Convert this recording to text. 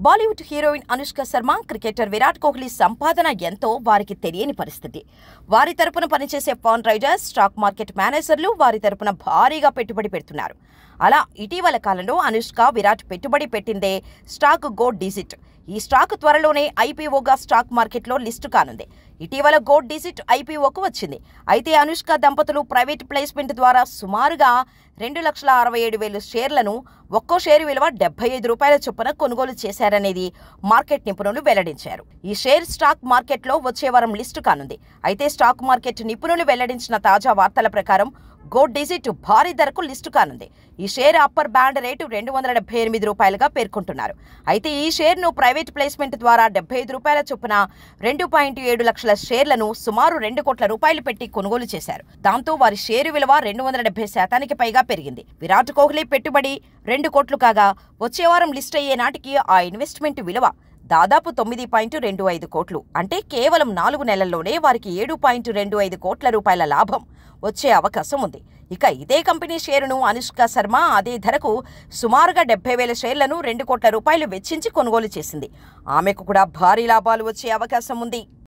Bollywood heroine Anushka Sharma, cricketer Virat Kohli సంపాదన ఎంతో వారికి తెలియని పరిస్థితి. వారి తరపున పనిచేసే ఫండ్ రైజర్స్, స్టాక్ మార్కెట్ మేనేజర్లు వారి తరపున భారీగా పెట్టుబడి పెడుతున్నారు. అలా ఇటీవల కాలంలో అనుష్క, విరాట్ పెట్టుబడి పెట్టిందే స్టాక్ గో డిజిట్. ఈ స్టాక్ త్వరలోనే ఐపీఓగా స్టాక్ మార్కెట్లో లిస్టు కానుంది. ఇటీవల గో డిజిట్ ఐపీఓకు వచ్చింది. అయితే అనుష్క దంపతులు ప్రైవేట్ ప్లేస్మెంట్ ద్వారా సుమారుగా 2,67,000 షేర్లను ఒక్కో షేరు విలువ ₹75 చొప్పున కొనుగోలు చేశారనేది మార్కెట్ నిపుణులు వెల్లడించారు. ఈ షేర్ స్టాక్ మార్కెట్లో వచ్చే వారం లిస్టు కానుంది. అయితే స్టాక్ మార్కెట్ నిపుణులు వెల్లడించిన తాజా వార్తల ప్రకారం గో డిజిట్ భారీ ధరకు లిస్టు కానుంది. ఈ షేర్ అప్పర్ బ్యాండ్ రేటు ₹278గా పేర్కొంటున్నారు. అయితే ఈ షేర్ను ప్రైవేట్ ప్లేస్మెంట్ ద్వారా ₹75 చొప్పున 2.7 లక్షల షేర్లను సుమారు ₹2 కోట్ల పెట్టి కొనుగోలు చేశారు. దాంతో వారి షేరు విలువ 270% పైగా పెరిగింది. విరాట్ కోహ్లీ పెట్టుబడి 2 కోట్లు కాగా వచ్చే వారం లిస్ట్ అయ్యే నాటికి ఆ ఇన్వెస్ట్మెంట్ విలువ దాదాపు 9.25 కోట్లు. అంటే కేవలం 4 నెలల్లోనే వారికి ₹7.25 కోట్ల లాభం వచ్చే అవకాశం ఉంది. ఇక ఇదే కంపెనీ షేరును అనుష్క శర్మ అదే ధరకు సుమారుగా 70,000 షేర్లను ₹2 కోట్ల వెచ్చించి కొనుగోలు చేసింది. ఆమెకు కూడా భారీ లాభాలు వచ్చే అవకాశం ఉంది.